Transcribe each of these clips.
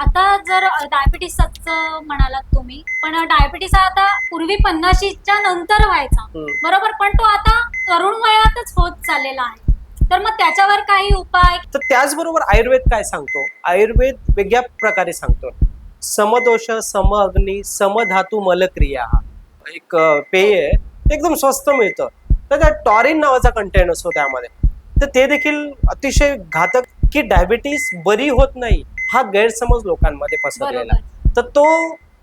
आता जर डायबिटीसचं म्हणालात तुम्ही, पण डायबिटीस आता पूर्वी 50च्या नंतर व्हायचा, बरोबर? पण तो आता तरुण वयातच होत चाललेला आहे. तर मग त्याच्यावर काही उपाय? तर त्याचबरोबर आयुर्वेद काय सांगतो? आयुर्वेद वेगळ्या प्रकारे सांगतो. समदोष समअग्नी समधातू मलक्रिया एक पेय आहे. ते एकदम स्वस्त मिळतं. तर त्यात टॉरिन नावाचा कंटेंट असतो त्यामध्ये. तर ते देखील अतिशय घातक, की डायबिटीस बरी होत नाही हा गैरसमज लोकांमध्ये पसरलेला आहे. तर तो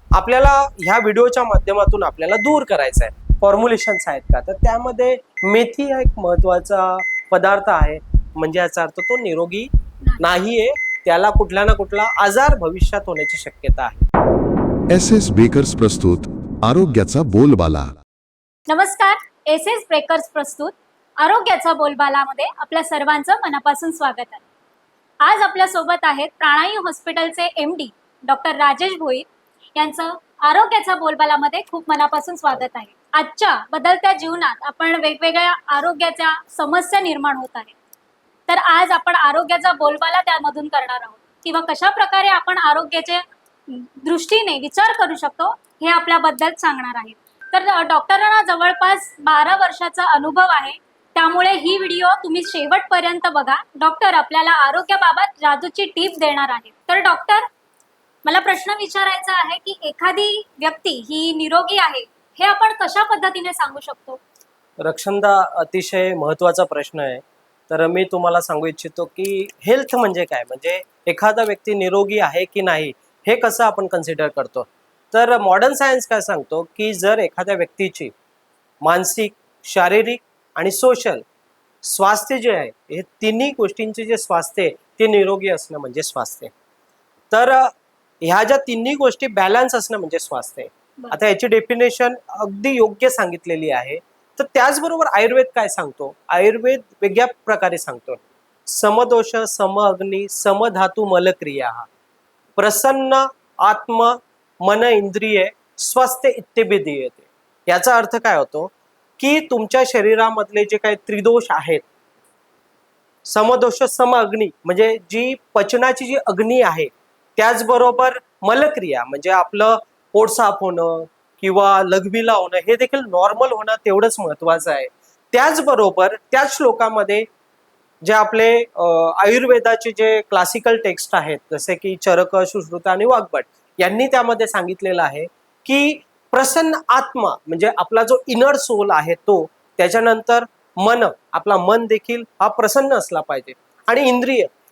आपल्याला ह्या व्हिडिओच्या माध्यमातून आपल्याला दूर करायचा आहे. फॉर्म्युलेशन्स आहेत का? तर त्यामध्ये मेथी हा एक महत्वाचा पदार्थ आहे. म्हणजे याचा अर्थ तो निरोगी नाहीये, त्याला कुठला ना कुठला आजार भविष्यात होण्याची शक्यता आहे. एस बेकर्स प्रस्तुत आरोग्याचा बोलबाला. नमस्कार, एस ब्रेकर्स प्रस्तुत आरोग्याचा बोलबालामध्ये आपल्या सर्वांचं मनापासून स्वागत आहे. आज आपल्या सोबत आहेत प्राणाई हॉस्पिटलचे MD डॉक्टर राजेश भोईर यांचं आरोग्याचा बोलबालामध्ये खूप मनापासून स्वागत आहे. आजच्या बदलत्या जीवनात आपण वेगवेगळ्या आरोग्याच्या समस्या निर्माण होत आहेत. तर आज आपण आरोग्याचा बोलबाला त्यामधून करणार आहोत, किंवा कशा प्रकारे आपण आरोग्याच्या दृष्टीने विचार करू शकतो हे आपल्याबद्दल सांगणार आहेत. तर डॉक्टरांना जवळपास 12 वर्षाचा अनुभव आहे, त्यामुळे ही व्हिडिओ तुम्ही शेवटपर्यंत बघा. डॉक्टर आपल्याला आरोग्याबाबत जादूची टीप देणार आहेत. तर डॉक्टर, मला प्रश्न विचारायचा आहे की एखादी व्यक्ती ही निरोगी आहे हे आपण कशा पद्धतीने सांगू शकतो? रक्षणदा अतिशय महत्वाचा प्रश्न आहे. तर मी तुम्हाला सांगू इच्छितो की हेल्थ म्हणजे काय, म्हणजे एखादा व्यक्ती निरोगी आहे की नाही हे कसं आपण कन्सिडर करतो. तर मॉडर्न सायन्स काय सांगतो की जर एखाद्या व्यक्तीची मानसिक, शारीरिक आणि सोशल स्वास्थ्य जे आहे, हे तिन्ही गोष्टींचे जे स्वास्थ्य आहे ते निरोगी असणं म्हणजे स्वास्थ्य. तर ह्या ज्या तिन्ही गोष्टी बॅलन्स असणं म्हणजे स्वास्थ्य. आता याची डेफिनेशन अगदी योग्य सांगितलेली आहे. तर त्याचबरोबर आयुर्वेद काय सांगतो? आयुर्वेद वेगळ्या प्रकारे सांगतो. समदोष समअग्नी समधातू मलक्रिया प्रसन्न आत्म मन इंद्रिय स्वस्थ इत्तेभिधीयते. याचा अर्थ काय होतो की तुमच्या शरीरामधले जे काही त्रिदोष आहेत, समदोष समअग्नी म्हणजे जी पचनाची जी अग्नी आहे, त्याचबरोबर मलक्रिया म्हणजे आपलं पोट साफ होणं किंवा लघवीला होणं हे देखील नॉर्मल होणं तेवढंच महत्वाचं आहे. त्याचबरोबर त्याच श्लोकामध्ये जे आपले आयुर्वेदाचे जे क्लासिकल टेक्स्ट आहेत, जसे की चरक, सुश्रुत आणि वाग्भट, यांनी त्यामध्ये सांगितलेलं आहे की प्रसन्न आत्मा म्हणजे आपला जो इनर सोल आहे तो, त्याच्यानंतर मन, आपला मन देखील हा प्रसन्न असला पाहिजे, आणि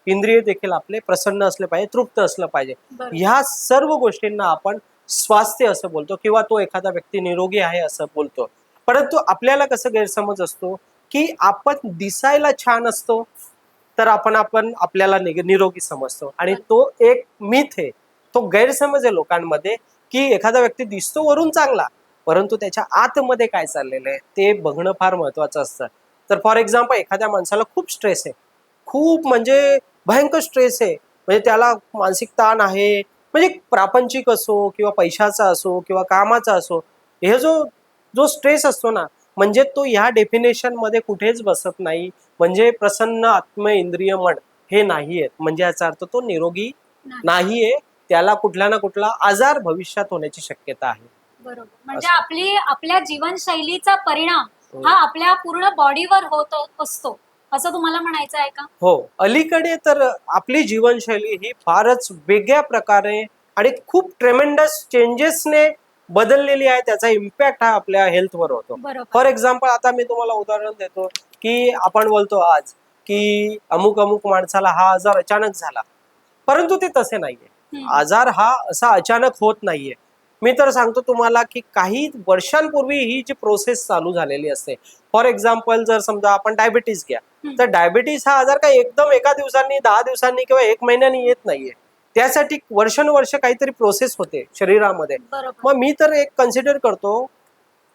इंद्रिय देखील आपले प्रसन्न असले पाहिजे, तृप्त असलं पाहिजे. ह्या सर्व गोष्टींना आपण स्वास्थ्य असं बोलतो, किंवा तो एखादा व्यक्ती निरोगी आहे असं बोलतो. परंतु आपल्याला कसं गैरसमज असतो की आपण दिसायला छान असतो तर आपण आपल्याला निरोगी समजतो, आणि तो एक मिथ आहे, तो गैरसमज आहे लोकांमध्ये की एखादा व्यक्ती दिसतो वरून चांगला, परंतु त्याच्या आतमध्ये काय चाललेलं आहे ते बघणं फार महत्वाचं असतं. तर फॉर एक्झाम्पल एखाद्या माणसाला खूप स्ट्रेस आहे, खूप म्हणजे भयंकर स्ट्रेस आहे, म्हणजे त्याला मानसिक ताण आहे, म्हणजे प्रापंचिक असो किंवा पैशाचा असो किंवा कामाचा असो, हे जो स्ट्रेस असतो ना, म्हणजे तो ह्या डेफिनेशन मध्ये कुठेच बसत नाही. म्हणजे प्रसन्न आत्म इंद्रिय मन हे नाहीये, म्हणजे याचा अर्थ तो निरोगी नाहीये, त्याला कुठला ना कुठला आजार भविष्यात होण्याची शक्यता आहे. बरोबर. म्हणजे आपल्या जीवनशैलीचा परिणाम हा आपल्या पूर्ण बॉडीवर होत असतो, असं तुम्हाला म्हणायचं आहे का? हो, अलीकडे तर आपली जीवनशैली ही फारच वेगळ्या प्रकारे आणि खूप ट्रेमेंडस चेंजेसने बदललेली आहे. त्याचा इम्पॅक्ट हा आपल्या हेल्थवर होतो. फॉर एक्झाम्पल आता मी तुम्हाला उदाहरण देतो की आपण बोलतो आज की अमुक अमुक माणसाला हा आजार अचानक झाला, परंतु ते तसे नाहीये. आजार हा असा अचानक होत नाहीये. मी तर सांगतो तुम्हाला की काही वर्षांपूर्वी ही जी प्रोसेस चालू झालेली असते. फॉर एक्झाम्पल जर समजा आपण डायबिटीस घ्या, तर डायबिटीस हा आजार काही एकदम एका दिवसांनी, 10 दिवसांनी किंवा 1 महिन्यानी येत नाहीये. त्यासाठी वर्षानुवर्ष काहीतरी प्रोसेस होते शरीरामध्ये. मग मी तर एक कन्सिडर करतो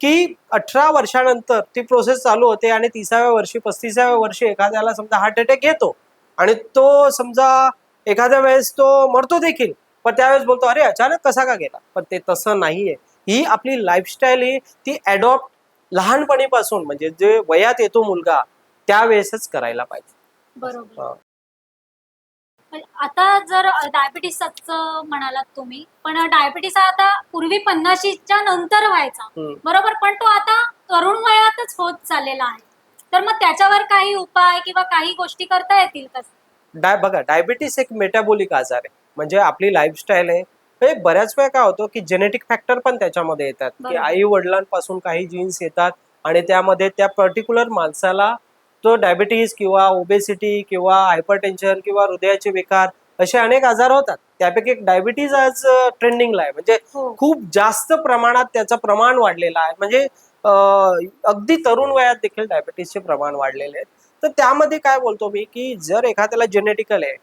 की 18 वर्षानंतर ती प्रोसेस चालू होते, आणि 30व्या वर्षी 35व्या वर्षी एखाद्याला समजा हार्ट अटॅक येतो, आणि तो समजा एखाद्या वेळेस तो मरतो देखील, पण त्यावेळेस बोलतो अरे अचानक कसा का गेला. पण ते तसं नाहीये. ही आपली लाईफस्टाईल ही ती अडॉप्ट लहानपणीपासून, म्हणजे जे वयात येतो मुलगा त्यावेळेसच करायला पाहिजे. बरोबर. आता जर डायबिटीसच म्हणालात तुम्ही, पण डायबिटीस आता पूर्वी 50च्या नंतर व्हायचा, बरोबर, पण तो आता तरुण वयातच होत चाललेला आहे. तर मग त्याच्यावर काही उपाय किंवा काही गोष्टी करता येतील का? बघा, डायबिटीस एक मेटाबॉलिक आजार आहे, म्हणजे आपली लाईफस्टाईल आहे. हे बऱ्याच वेळा काय होतं की जेनेटिक फॅक्टर पण त्याच्यामध्ये येतात, की बरोबर. आई वडिलांपासून काही जीन्स येतात आणि त्यामध्ये त्या पर्टिक्युलर माणसाला तो डायबिटीस किंवा ओबेसिटी किंवा हायपरटेन्शन किंवा हृदयाचे विकार असे अनेक आजार होतात. त्यापैकी एक डायबिटीज आज ट्रेंडिंगला आहे, म्हणजे हो. खूप जास्त प्रमाणात त्याचं प्रमाण वाढलेलं आहे. म्हणजे अगदी तरुण वयात देखील डायबिटीसचे प्रमाण वाढलेले आहे. तर त्यामध्ये काय बोलतो मी, की जर एखाद्याला जेनेटिकल आहे,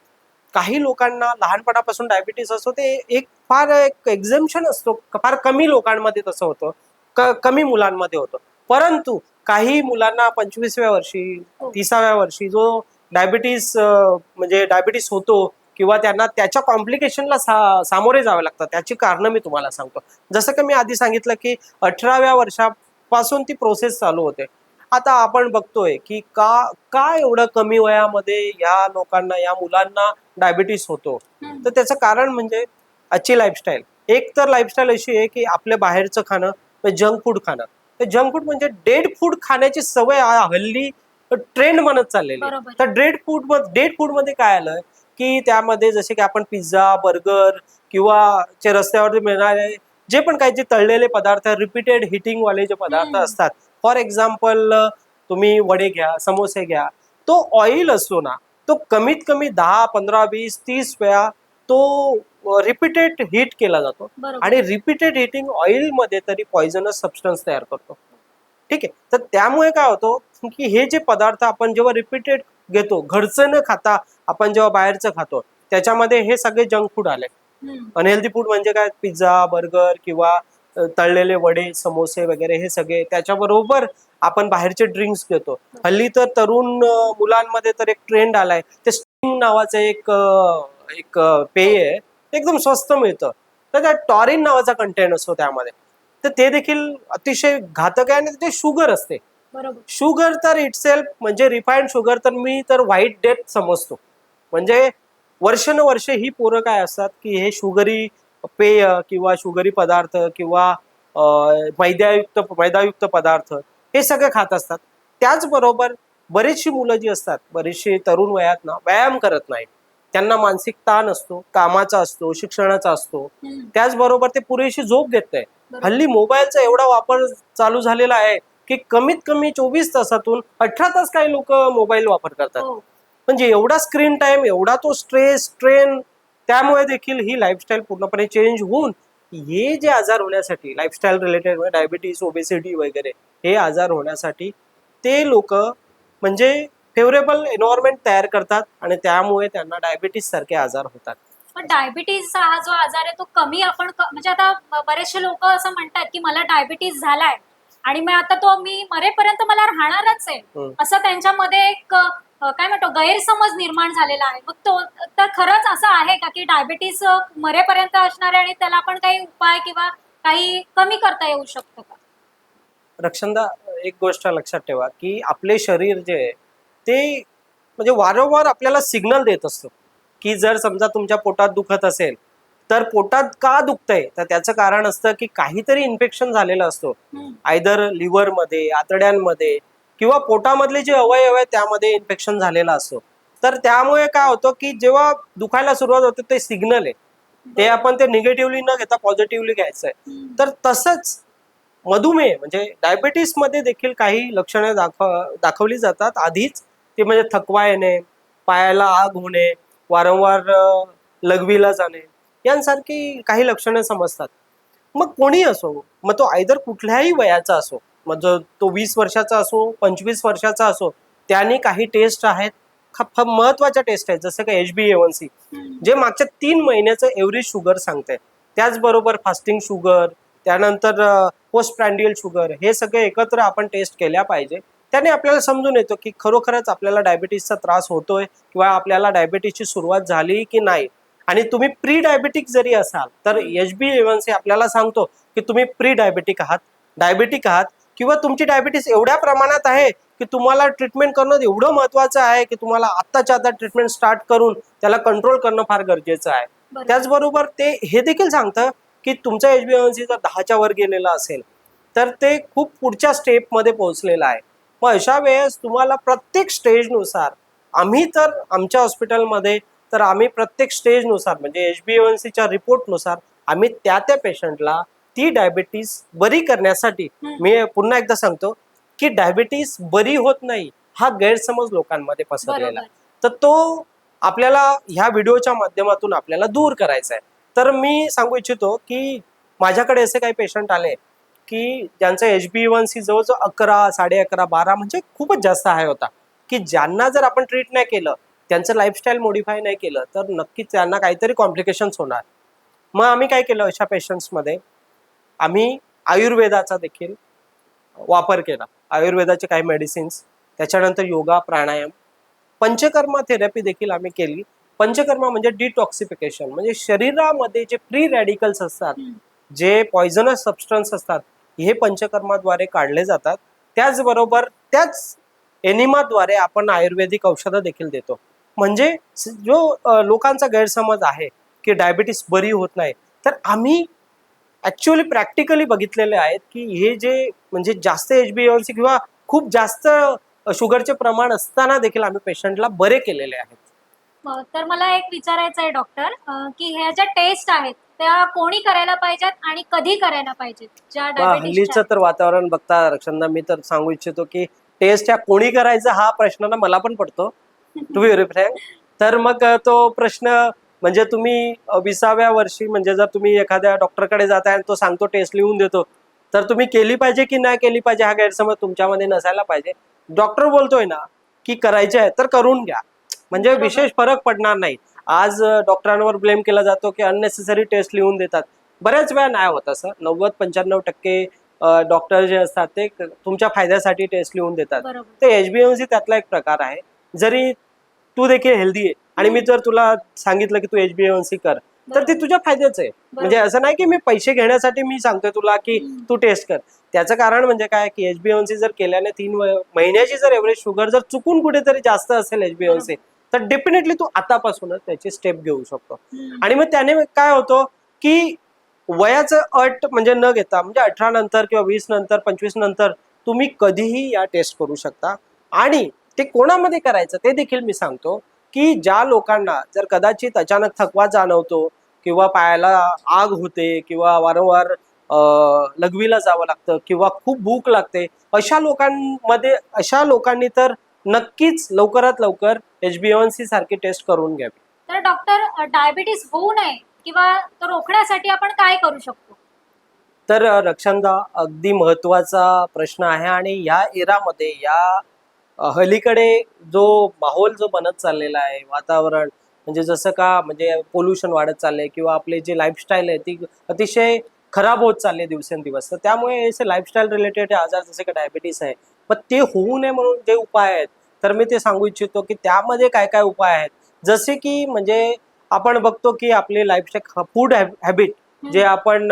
काही लोकांना लहानपणापासून डायबिटीस असतो, ते एक फार एक एक्झम्पशन असतो, फार कमी लोकांमध्ये तसं होतं, कमी मुलांमध्ये होतं. परंतु काही मुलांना 25व्या वर्षी, हो. 30व्या वर्षी जो डायबिटीस होतो किंवा त्यांना त्याच्या कॉम्प्लिकेशनला सामोरे जावे लागतं. त्याची कारणं मी तुम्हाला सांगतो. जसं की मी आधी सांगितलं, की 18व्या वर्षापासून ती प्रोसेस चालू होते. आता आपण बघतोय की का का एवढं कमी वयामध्ये या लोकांना, या मुलांना डायबिटीस होतो. तर त्याचं कारण म्हणजे आजची लाईफस्टाईल. एक तर लाईफस्टाईल अशी आहे की आपल्या बाहेरचं खाणं, जंक फूड खाणं. तर जंक फूड म्हणजे डेड फूड खाण्याची सवय हल्ली ट्रेंड बनत चाललेली आहे. बरोबर. तर डेड फूड मध्ये काय आलं की त्यामध्ये जसे की आपण पिझ्झा, बर्गर किंवा जे रस्त्यावरती मिळणारे जे पण काही जे तळलेले पदार्थ, रिपीटेड हिटिंग वाले जे पदार्थ असतात, फॉर एक्झाम्पल तुम्ही वडे घ्या, समोसे घ्या, तो ऑइल असतो ना, तो कमीत कमी 10, 15, 20, 30 वेळा तो रिपीटेड हीट केला जातो बरोबर. आणि रिपीटेड हिटिंग ऑइल मध्ये तरी पॉइझनस सबस्टन्स तयार करतो. ठीक आहे. तर त्यामुळे काय होतं की हे जे पदार्थ आपण जेव्हा रिपीटेड घेतो, घरचं न खाता आपण जेव्हा बाहेरचं खातो, त्याच्यामध्ये हे सगळे जंक फूड आले. अनहेल्दी फूड म्हणजे काय, पिझ्झा, बर्गर किंवा तळलेले वडे, समोसे वगैरे हे सगळे. त्याच्याबरोबर आपण बाहेरचे ड्रिंक्स घेतो. हल्ली तर तरुण मुलांमध्ये तर एक ट्रेंड आलाय, ते स्टिंग नावाचं एक पेय आहे, ते एकदम स्वस्त मिळतं. तर त्यात टॉरिन नावाचा कंटेंट असतो त्यामध्ये. तर ते देखील अतिशय घातक आहे आणि ते शुगर असते. बरोबर. शुगर तर इटसेल्फ म्हणजे रिफाईंड शुगर तर मी तर व्हाईट डेथ समजतो. म्हणजे वर्षानुवर्षे ही पोरं काय असतात की हे शुगरी पेय किंवा शुगरी पदार्थ किंवा मैदायुक्त पदार्थ हे सगळे खात असतात. त्याचबरोबर बरीचशी मुलं जी असतात, बरीचशी तरुण वयात ना व्यायाम करत नाहीत. त्यांना मानसिक ताण असतो, कामाचा असतो, शिक्षणाचा असतो. त्याचबरोबर ते पुरेशी झोप घेत नाही. बरोबर. हल्ली मोबाईलचा एवढा वापर चालू झालेला आहे की कमीत कमी 24 तासातून 18 तास काही लोक मोबाईल वापर करतात. हो. म्हणजे एवढा स्क्रीन टाइम, एवढा तो स्ट्रेस, स्ट्रेन, त्यामुळे देखील ही लाईफस्टाईल पूर्णपणे चेंज होऊन हे जे आजार होण्यासाठी, लाईफस्टाईल रिलेटेड डायबिटीस, ओबेसिटी वगैरे हे आजार होण्यासाठी ते लोक म्हणजे फेवरेबल एन्व्हायरमेंट तयार करतात आणि त्यामुळे त्यांना डायबिटीस सारखे आजार होतात. पण डायबिटीज हा जो आजार आहे तो कमी आपण म्हणजे आता बरेचसे लोक असं म्हणतात की मला डायबिटीज झालाय आणि मग आता तो मी मरेपर्यंत मला राहणारच आहे, असं त्यांच्यामध्ये एक काय म्हणतो गैरसमज निर्माण झालेला आहे. मग तो तर खरंच असं आहे का की डायबिटीस मरेपर्यंत असणार आहे आणि त्याला आपण काही उपाय किंवा काही कमी करता येऊ शकतं का? रक्षंदा, एक गोष्ट लक्षात ठेवा की आपले शरीर जे आहे ते म्हणजे वारंवार आपल्याला सिग्नल देत असतो की जर समजा तुमच्या पोटात दुखत असेल तर पोटात का दुखतंय, तर त्याचं कारण असतं की काहीतरी इन्फेक्शन झालेलं असतो, आयदर लिव्हरमध्ये, आतड्यांमध्ये किंवा पोटामधले जे अवयव आहेत त्यामध्ये इन्फेक्शन झालेलं असतो. तर त्यामुळे काय होतं की जेव्हा दुखायला सुरुवात होते ते सिग्नल आहे, ते आपण ते निगेटिव्हली न घेता पॉझिटिव्हली घ्यायचं आहे. तर तसंच मधुमेह म्हणजे डायबिटीस मध्ये देखील काही लक्षणे दाखवली जातात आधीच. ते म्हणजे थकवा येणे, पायाला आग होणे, वारंवार लघवीला जाणे, यांसारखी काही लक्षणे समजतात. मग कोणी असो, मग तो आयदर कुठल्याही वयाचा असो, मग तो 20 वर्षाचा असो, 25 वर्षाचा असो, त्यांनी काही टेस्ट आहेत, महत्वाच्या टेस्ट आहेत, जसं की HbA1c जे मागच्या 3 महिन्याचं एव्हरेज शुगर सांगते. त्याचबरोबर फास्टिंग शुगर, त्यानंतर पोस्ट प्रँडियल शुगर, हे सगळे एकत्र आपण टेस्ट केल्या पाहिजे. त्याने आपल्याला समजून येतो की खरोखरच आपल्याला डायबिटीसचा त्रास होतोय किंवा आपल्याला डायबिटीसची सुरुवात झाली की नाही. आणि तुम्ही प्री डायबिटिक जरी असाल तर HbA1c आपल्याला सांगतो की तुम्ही प्री डायबिटिक आहात, डायबिटिक आहात किंवा तुमची डायबिटीस एवढ्या प्रमाणात आहे की तुम्हाला ट्रीटमेंट करणं एवढं महत्वाचं आहे की तुम्हाला आत्ताच्या आता ट्रीटमेंट स्टार्ट करून त्याला कंट्रोल करणं फार गरजेचं आहे. बरोबर. त्याचबरोबर ते हे देखील सांगतं की तुमचा HbA1c जर 10च्या वर गेलेला असेल तर ते खूप पुढच्या स्टेपमध्ये पोहोचलेलं आहे. मग अशा वेळेस तुम्हाला प्रत्येक स्टेजनुसार आम्ही तर आमच्या हॉस्पिटलमध्ये तर आम्ही प्रत्येक स्टेजनुसार म्हणजे HbA1cच्या रिपोर्टनुसार आम्ही त्या पेशंटला ती डायबिटीस बरी करण्यासाठी मी पुन्हा एकदा सांगतो की डायबिटीस बरी होत नाही हा गैरसमज लोकांमध्ये पसरलेला आहे. तर तो आपल्याला ह्या व्हिडिओच्या माध्यमातून आपल्याला दूर करायचा आहे. तर मी सांगू इच्छितो की माझ्याकडे असे काही पेशंट आले की ज्यांचा HbA1c जवळजवळ 11, 11.5, 12 म्हणजे खूपच जास्त हाय होता की ज्यांना जर आपण ट्रीट नाही केलं त्यांचं लाईफस्टाईल मॉडिफाय नाही केलं तर नक्कीच त्यांना काहीतरी कॉम्प्लिकेशन्स होणार. मग आम्ही काय केलं अशा पेशंट्समध्ये आम्ही आयुर्वेदाचा देखील वापर केला. आयुर्वेदाचे काही मेडिसिन्स, त्याच्यानंतर योगा, प्राणायाम, पंचकर्मा थेरपी देखील आम्ही केली. पंचकर्मा म्हणजे डिटॉक्सिफिकेशन, म्हणजे शरीरामध्ये जे फ्री रॅडिकल्स असतात, जे पॉयझनस सबस्टन्स असतात, हे पंचकर्माद्वारे काढले जातात. त्याचबरोबर त्याच एनिमाद्वारे आपण आयुर्वेदिक औषधं देखील देतो. म्हणजे जो लोकांचा गैरसमज आहे की डायबिटीस बरी होत नाही, तर आम्ही ऍक्च्युअली प्रॅक्टिकली बघितलेले आहेत की हे जे म्हणजे जास्त HbA1c किंवा खूप जास्त शुगरचे प्रमाण असताना देखील आम्ही पेशंटला बरे केलेले आहेत. तर मला एक विचारायचं आहे डॉक्टर, की ह्या ज्या टेस्ट आहेत त्या कोणी करायला पाहिजेत आणि कधी करायला पाहिजेत ज्या हल्लीचं तर वातावरण बघता रक्षणदा मी तर सांगू इच्छितो की टेस्ट ह्या कोणी करायचं हा प्रश्न ना मला पण पडतो टू बी व्हेरी फ्रँक. तर मग तो प्रश्न म्हणजे तुम्ही 20व्या वर्षी म्हणजे जर तुम्ही एखाद्या डॉक्टरकडे जाताय आणि तो सांगतो टेस्ट लिहून देतो तर तुम्ही केली पाहिजे की नाही केली पाहिजे हा गैरसमज तुमच्यामध्ये नसायला पाहिजे. डॉक्टर बोलतोय ना की करायचे आहे तर करून घ्या, म्हणजे विशेष फरक पडणार नाही. आज डॉक्टरांवर ब्लेम केला जातो की अननेसेसरी टेस्ट लिहून देतात. बऱ्याच वेळा नाही होत असं. 90-95% डॉक्टर जे असतात ते तुमच्या फायद्यासाठी टेस्ट लिहून देतात. ते HbA1c त्यातला एक प्रकार आहे. जरी तू देखील हेल्दी आहे आणि मी जर तुला सांगितलं की तू HbA1c कर तर ते तुझ्या फायद्याच आहे. म्हणजे असं नाही की मी पैसे घेण्यासाठी मी सांगतोय तुला की तू टेस्ट कर. त्याचं कारण म्हणजे काय की HbA1c जर केल्याने 3 महिन्याची जर एव्हरेज शुगर जर चुकून कुठेतरी जास्त असेल HbA1c तर डेफिनेटली तू आतापासूनच त्याची स्टेप घेऊ शकतो. आणि मग त्याने काय होतं की वयाचं अट म्हणजे न घेता म्हणजे 18 नंतर किंवा 20 नंतर 25 नंतर तुम्ही कधीही या टेस्ट करू शकता. आणि ते कोणामध्ये करायचं ते देखील मी सांगतो की ज्या लोकांना जर कदाचित अचानक थकवा जाणवतो किंवा पायाला आग होते किंवा वारंवार लघवीला जावं लागतं किंवा खूप भूक लागते, अशा लोकांनी तर नक्कीच लवकरात लवकर HbA1c सारखी टेस्ट करून घ्यावी. तर डॉक्टर, डायबिटीस होऊ नये किंवा तो रोखण्यासाठी आपण काय करू शकतो? तर रक्षणदा अगदी महत्वाचा प्रश्न आहे. आणि या एरामध्ये या अलीकडे जो माहोल जो बनत चाललेला आहे, वातावरण म्हणजे जसं का म्हणजे पोल्युशन वाढत चाललंय किंवा आपले जे लाईफस्टाईल आहे ती अतिशय खराब होत चालली दिवसेंदिवस. तर त्यामुळे असे लाईफस्टाईल रिलेटेड आजार जसे की डायबिटीस आहे, पण ते होऊ नये म्हणून जे उपाय आहेत तर मी ते सांगू इच्छितो की त्यामध्ये काय काय उपाय आहेत. जसे की म्हणजे आपण बघतो की आपले लाईफस्टाईल फूड हॅबिट जे आपण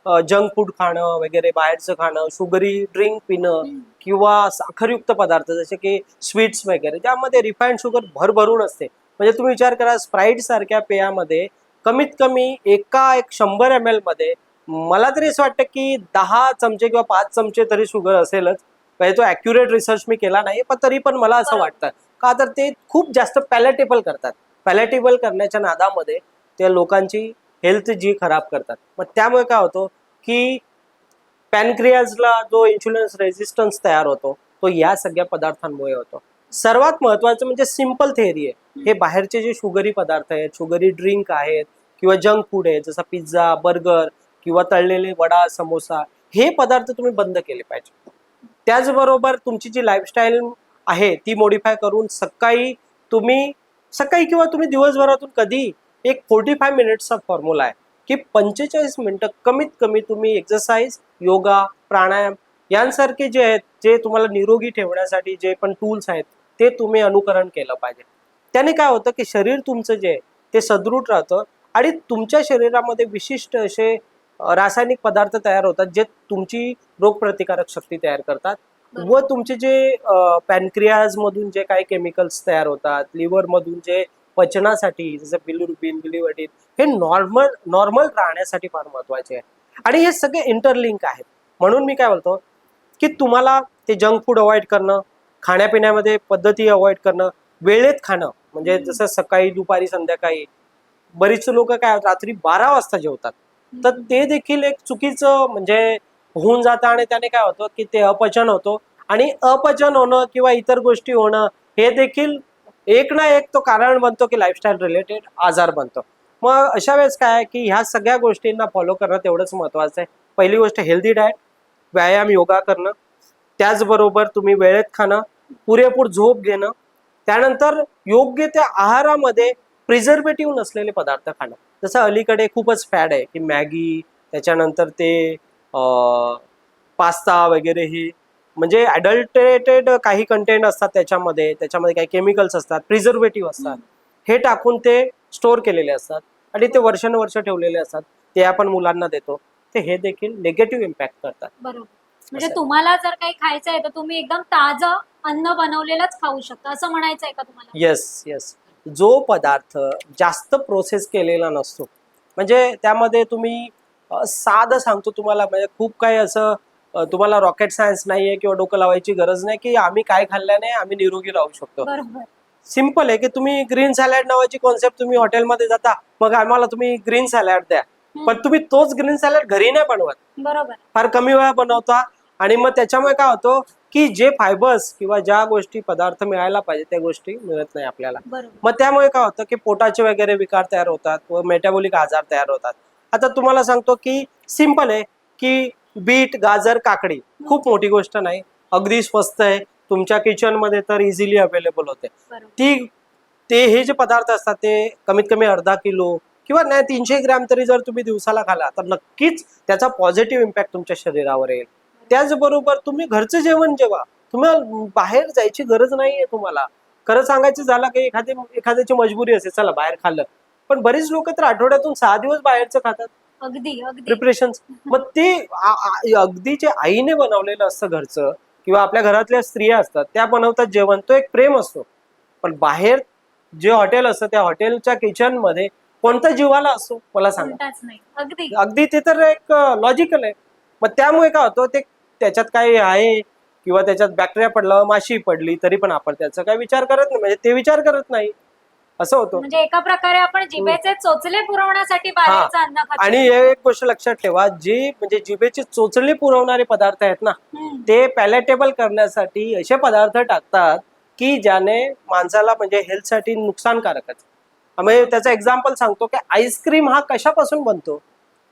जंक फूड खाणं वगैरे, बाहेरचं खाणं, शुगरी ड्रिंक पिणं किंवा साखरयुक्त पदार्थ जसे की स्वीट्स वगैरे ज्यामध्ये रिफाईंड शुगर भरभरून असते. म्हणजे तुम्ही विचार करा स्प्राईट सारख्या पेयामध्ये कमीत कमी एक 100 ml मध्ये मला तरी असं वाटतं की 10 चमचे किंवा 5 चमचे तरी शुगर असेलच. म्हणजे तो ॲक्युरेट रिसर्च मी केला नाही, पण तरी पण मला असं वाटतं का तर ते खूप जास्त पॅलेटेबल करतात. पॅलेटेबल करण्याच्या नादामध्ये त्या लोकांची हेल्थ जी खराब करतात. मग त्यामुळे काय होतं की पॅनक्रियाजला जो इन्शुलिन रेझिस्टन्स तयार होतो तो या सगळ्या पदार्थांमुळे होतो. सर्वात महत्वाचं म्हणजे सिंपल थेअरी आहे, हे बाहेरचे जे शुगरी पदार्थ आहेत, शुगरी ड्रिंक आहेत किंवा जंक फूड आहे जसं पिझ्झा, बर्गर किंवा तळलेले वडा, समोसा, हे पदार्थ तुम्ही बंद केले पाहिजे. त्याचबरोबर तुमची जी लाईफस्टाईल आहे ती मॉडिफाय करून सकाळी किंवा तुम्ही दिवसभरातून कधी एक 45 मिनिट्सचा फॉर्म्युला आहे की 45 मिनिटं कमीत कमी तुम्ही एक्सरसाइज, योगा, प्राणायाम यांसारखे जे आहेत जे तुम्हाला निरोगी ठेवण्यासाठी जे पण टूल्स आहेत ते तुम्ही अनुकरण केलं पाहिजे. त्याने काय होतं की शरीर तुमचं जे आहे ते सदृढ राहतं आणि तुमच्या शरीरामध्ये विशिष्ट असे रासायनिक पदार्थ तयार होतात जे तुमची रोगप्रतिकारक शक्ती तयार करतात व तुमचे जे पॅनक्रियाज मधून जे काही केमिकल्स तयार होतात, लिव्हर मधून जे पचनासाठी जसं बिलिरुबिन, बिलिव्हर्डिन हे नॉर्मल राहण्यासाठी फार महत्वाचे आहे. आणि हे सगळे इंटरलिंक आहेत. म्हणून मी काय बोलतो की तुम्हाला ते जंक फूड अवॉइड करणं, खाण्यापिण्यामध्ये पद्धती अवॉइड करणं, वेळेत खाणं, म्हणजे जसं सकाळी, दुपारी, संध्याकाळी. बरीच लोक काय रात्री 12 वाजता जेवतात, तर ते देखील एक चुकीचं म्हणजे होऊन जातं आणि त्याने काय होतं की ते अपचन होतं आणि अपचन होणं किंवा इतर गोष्टी होणं हे देखील एक ना एक तो कारण बनतो की लाईफस्टाईल रिलेटेड आजार बनतो. मग अशा वेळेस काय आहे की ह्या सगळ्या गोष्टींना फॉलो करणं तेवढंच महत्वाचं आहे. पहिली गोष्ट हेल्दी डाएट, व्यायाम, योगा करणं, त्याचबरोबर तुम्ही वेळेत खाणं, पुरेपूर झोप घेणं, त्यानंतर योग्य त्या आहारामध्ये प्रिझर्वेटिव्ह नसलेले पदार्थ खाणं. जसं अलीकडे खूपच फॅड आहे की मॅगी, त्याच्यानंतर ते पास्ता वगैरे हे म्हणजे अडल्टरेटेड काही कंटेंट असतात त्याच्यामध्ये काही केमिकल्स असतात, प्रिझर्वेटिव्ह असतात, हे टाकून ते स्टोअर केलेले असतात आणि ते वर्षानुवर्ष ठेवलेले असतात. ते आपण मुलांना देतो, ते हे देखील निगेटिव्ह इम्पॅक्ट करतात. बरोबर. म्हणजे असं आहे. तुम्हाला जर काही खायचं आहे तर तुम्ही एकदम ताजं अन्न बनवलेलंच खाऊ शकता असं म्हणायचं आहे का तुम्हाला? Yes yes. जो पदार्थ जास्त प्रोसेस केलेला नसतो, म्हणजे त्यामध्ये तुम्ही साधं सांगतो तुम्हाला, म्हणजे खूप काही असं तुम्हाला रॉकेट सायन्स नाहीये किंवा डोकं लावायची गरज नाही की आम्ही काय खाल्ल्याने आम्ही निरोगी राहू शकतो. बरोबर. सिम्पल आहे की तुम्ही ग्रीन सॅलड नावाची कॉन्सेप्ट, तुम्ही हॉटेलमध्ये जाता, मग आम्हाला तुम्ही ग्रीन सॅलड द्या, पण तुम्ही तोच ग्रीन सॅलड घरी नाही बनवत, बरोबर. फार कमी वेळा बनवता. आणि मग त्याच्यामुळे काय होतं की जे फायबर्स किंवा ज्या गोष्टी पदार्थ मिळायला पाहिजे त्या गोष्टी मिळत नाही आपल्याला. बरोबर. मग त्यामुळे काय होतं की पोटाचे वगैरे विकार तयार होतात व मेटाबॉलिक आजार तयार होतात. आता तुम्हाला सांगतो की सिम्पल आहे की बीट, गाजर, काकडी खूप मोठी गोष्ट नाही, अगदी स्वस्त आहे, तुमच्या किचन मध्ये तर इझिली अवेलेबल होते. बरोबर. ते हे जे पदार्थ असतात ते कमीत कमी अर्धा किलो किंवा नाही 300 ग्रॅम तरी जर तुम्ही दिवसाला खाला तर नक्कीच त्याचा पॉझिटिव्ह इम्पॅक्ट तुमच्या शरीरावर येईल. त्याचबरोबर तुम्ही घरचं जेवण जेवा, तुम्हाला बाहेर जायची गरज नाहीये. तुम्हाला खरं सांगायचं झालं की एखाद्याची मजबुरी असेल, चला बाहेर खाल्लं, पण बरीच लोक तर आठवड्यातून 6 दिवस बाहेरचं खातात अगदी अगदी. प्रिपरेशन. मग ते अगदी जे आईने बनवलेलं असतं घरचं किंवा आपल्या घरातल्या स्त्रिया असतात त्या बनवतात जेवण, तो एक प्रेम असतो. पण बाहेर जे हॉटेल असतं त्या हॉटेलच्या किचन मध्ये कोणता जीवाला असतो मला सांगा? कोणताच नाही. अगदी. अगदी ते तर एक लॉजिकल आहे. मग त्यामुळे काय होतं ते त्याच्यात काही आहे किंवा त्याच्यात बॅक्टेरिया पडला, माशी पडली, तरी पण आपण त्याचा काही विचार करत नाही, म्हणजे ते विचार करत नाही, असं होतं. म्हणजे एका प्रकारे आपण जिभेचे चोचले पुरवण्यासाठी बाहेरचं अन्न खातो. आणि एक गोष्ट लक्षात ठेवा, जे म्हणजे जिभेचे चोचले पुरवणारे पदार्थ आहेत ना, ते पॅलेटेबल करण्यासाठी असे पदार्थ टाकतात की ज्याने माणसाला म्हणजे हेल्थसाठी नुकसानकारकच. म्हणजे त्याचं एक्झाम्पल सांगतो की आईस्क्रीम हा कशापासून बनतो,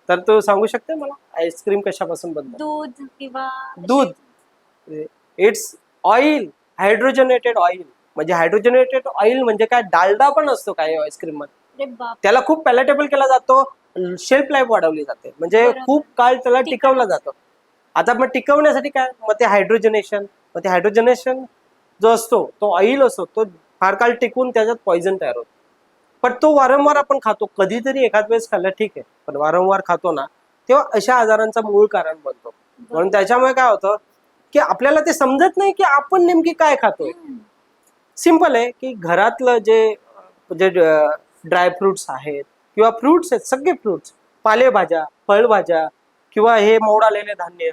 तर तो सांगू शकते मला आईस्क्रीम कशापासून बनतो? दूध किंवा दूध. It's oil, hydrogenated oil. म्हणजे हायड्रोजनेटेड ऑइल म्हणजे काय, डालडा पण असतो काय आईस्क्रीम मध्ये. अरे बाप. त्याला खूप पॅलेटेबल केला जातो, शेल्फ लाईफ वाढवली जाते, म्हणजे बरोबर. खूप काळ त्याला टिकवला जातो. आता मग टिकवण्यासाठी काय, मग ते हायड्रोजनेशन, मग ते हायड्रोजनेशन जो असतो तो ऑइल असतो, तो फार काळ टिकून त्याच्यात पॉइझन तयार होतो. पण तो वारंवार आपण खातो, कधीतरी एखाद वेळेस खाल्लं ठीक आहे, पण वारंवार खातो ना तेव्हा अशा आजारांचा मूळ कारण बनतो. म्हणून त्याच्यामुळे काय होतं की आपल्याला ते समजत नाही की आपण नेमकी काय खातोय. सिंपल आहे की घरातलं जे ड्रायफ्रुट्स आहेत किंवा फ्रुट्स आहेत, सगळे फ्रुट्स, पालेभाज्या, फळभाज्या किंवा हे मोड आलेले धान्य,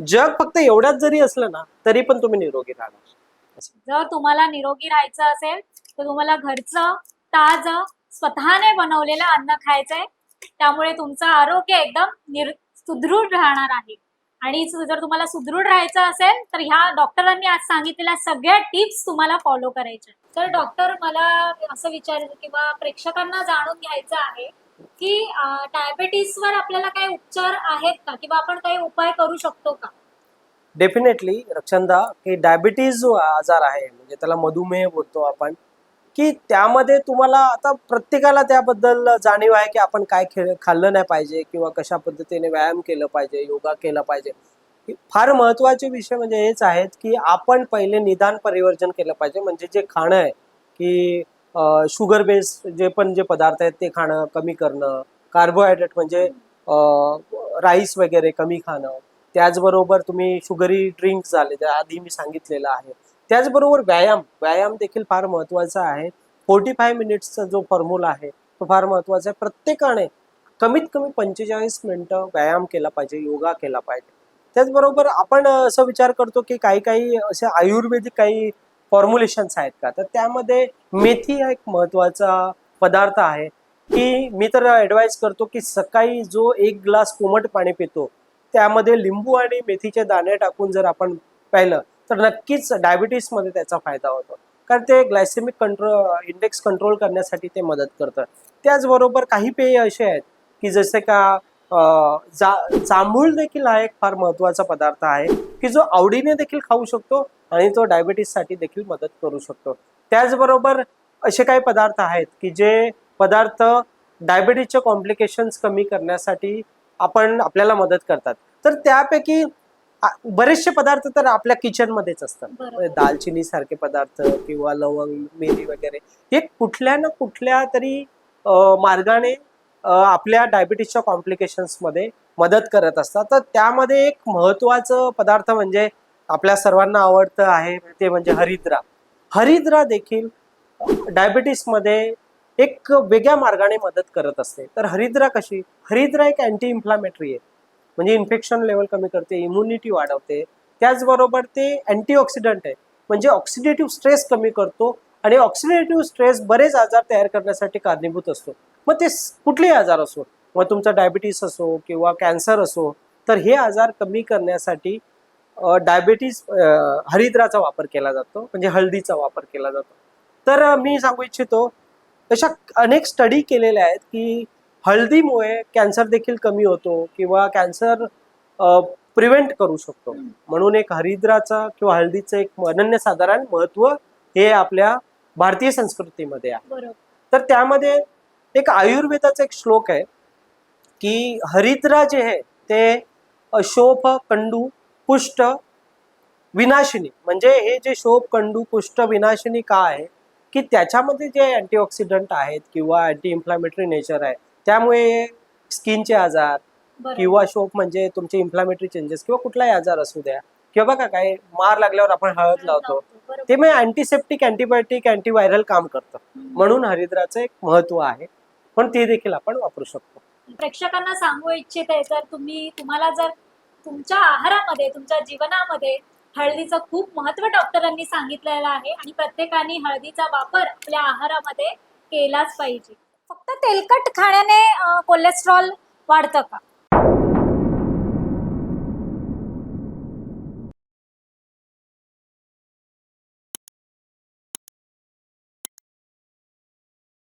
जग फक्त एवढ्याच जरी असलं ना तरी पण तुम्ही निरोगी राहणार. जर तुम्हाला निरोगी राहायचं असेल तर तुम्हाला घरचं ताजं स्वतःने बनवलेलं अन्न खायचंय. त्यामुळे तुमचं आरोग्य एकदम सुदृढ राहणार आहे. आणि जर तुम्हाला सुदृढ राहायचं असेल तर ह्या डॉक्टरांनी आज सांगितलेल्या सगळ्या टिप्स तुम्हाला फॉलो करायच्या. तर डॉक्टर, मला असं विचारायचं किंवा प्रेक्षकांना जाणून घ्यायचं आहे की डायबेटीसवर आपल्याला काही उपचार आहेत का किंवा आपण काही उपाय करू शकतो का? डेफिनेटली रक्षंदा, की डायबिटीज जो आजार आहे म्हणजे त्याला मधुमेह बोलतो आपण, की त्यामध्ये तुम्हाला आता प्रत्येकाला त्याबद्दल जाणीव आहे की आपण काय खाल्लं नाही पाहिजे किंवा कशा पद्धतीने व्यायाम केलं पाहिजे, योगा केलं पाहिजे. फार महत्वाचे विषय म्हणजे हेच आहेत की आपण पहिले निदान परिवर्तन केलं पाहिजे. म्हणजे जे खाणं आहे की शुगर बेस्ड जे पदार्थ आहेत ते खाणं कमी करणं, कार्बोहायड्रेट म्हणजे राईस वगैरे कमी खाणं, त्याचबरोबर तुम्ही शुगरी ड्रिंक झाले त्या आधी मी सांगितलेलं आहे. त्याचबरोबर व्यायाम देखील फार महत्वाचा आहे. 45 मिनिट्सचा जो फॉर्म्युला आहे तो फार महत्वाचा आहे. प्रत्येकाने कमीत कमी 45 मिनिटं व्यायाम केला पाहिजे, योगा केला पाहिजे. त्याचबरोबर आपण असं विचार करतो की काही काही असे आयुर्वेदिक काही फॉर्म्युलेशन्स आहेत का, तर त्यामध्ये मेथी हा एक महत्वाचा पदार्थ आहे की मी तर ऍडवाइस करतो की सकाळी जो 1 ग्लास कोमट पाणी पितो त्यामध्ये लिंबू आणि मेथीचे दाणे टाकून जर आपण प्यायलं तर नक्कीच डायबिटीसमध्ये त्याचा फायदा होतो, कारण ते ग्लायसेमिक इंडेक्स कंट्रोल करण्यासाठी ते मदत करतं. त्याचबरोबर काही पेय असे आहेत की जसे का जांभूळ देखील हा एक फार महत्वाचा पदार्थ आहे की जो आवडीने देखील खाऊ शकतो आणि तो डायबिटीससाठी देखील मदत करू शकतो. त्याचबरोबर असे काही पदार्थ आहेत की जे पदार्थ डायबिटीसचे कॉम्प्लिकेशन्स कमी करण्यासाठी आपल्याला मदत करतात. तर त्यापैकी बरेचसे पदार्थ तर आपल्या किचनमध्येच असतात. बरोबर. दालचिनी सारखे पदार्थ किंवा लवंग, मिरी वगैरे हे कुठल्या ना कुठल्या तरी मार्गाने आपल्या डायबिटीसच्या कॉम्प्लिकेशन्समध्ये मदत करत असतात. तर त्यामध्ये एक महत्वाचं पदार्थ म्हणजे आपल्या सर्वांना आवडतं आहे ते म्हणजे हरिद्रा. हरिद्रा देखील डायबिटीसमध्ये एक वेगळ्या मार्गाने मदत करत असते. तर हरिद्रा कशी? हरिद्रा एक अँटी इन्फ्लामेटरी आहे, म्हणजे इन्फेक्शन लेवल कमी करते, इम्युनिटी वाढवते. त्याचबरोबर ते अँटीऑक्सिडंट आहे, म्हणजे ऑक्सिडेटिव्ह स्ट्रेस कमी करतो आणि ऑक्सिडेटिव्ह स्ट्रेस बरेच आजार तयार करण्यासाठी कारणीभूत असतो. मग ते कुठलेही आजार असो, मग तुमचा डायबिटीस असो किंवा कॅन्सर असो, तर हे आजार कमी करण्यासाठी हरिद्राचा वापर केला जातो, म्हणजे हळदीचा वापर केला जातो. तर मी सांगू इच्छितो तशा अनेक स्टडी केलेल्या आहेत की हळदीमुळे कॅन्सर देखील कमी होतो किंवा कॅन्सर प्रिव्हेंट करू शकतो. म्हणून एक हरिद्राचा किंवा हळदीचं एक अनन्यसाधारण महत्व हे आपल्या भारतीय संस्कृतीमध्ये आहे. बरोबर. तर त्यामध्ये एक आयुर्वेदाचा एक श्लोक आहे की हरिद्रा जे आहे ते शोफ कंडू कुष्ठ विनाशिनी, म्हणजे हे जे शोभ कंडू कुष्ठ विनाशिनी का आहे की त्याच्यामध्ये जे अँटीऑक्सिडंट आहेत किंवा अँटी इन्फ्लामेटरी नेचर आहे, त्यामुळे स्किनचे आजार बरोबर. किंवा शोप म्हणजे तुमचे इन्फ्लामेटरी चेंजेस किंवा कुठलाही आजार असू द्या किंवा बघा काय मार लागल्यावर आपण हळद लावतो, बरोबर. ते मग अँटीसेप्टिक, अँटीबायोटिक, अँटीव्हायरल काम करतं. म्हणून हरिद्राचं एक महत्व आहे, पण ते देखील आपण वापरू शकतो. प्रेक्षकांना सांगू इच्छिते, जर तुम्हाला जर तुमच्या आहारामध्ये, तुमच्या जीवनामध्ये हळदीचं खूप महत्व डॉक्टरांनी सांगितलेलं आहे आणि प्रत्येकाने हळदीचा वापर आपल्या आहारामध्ये केलाच पाहिजे. फक्त तेलकट खाण्याने कोलेस्ट्रॉल वाढतं का?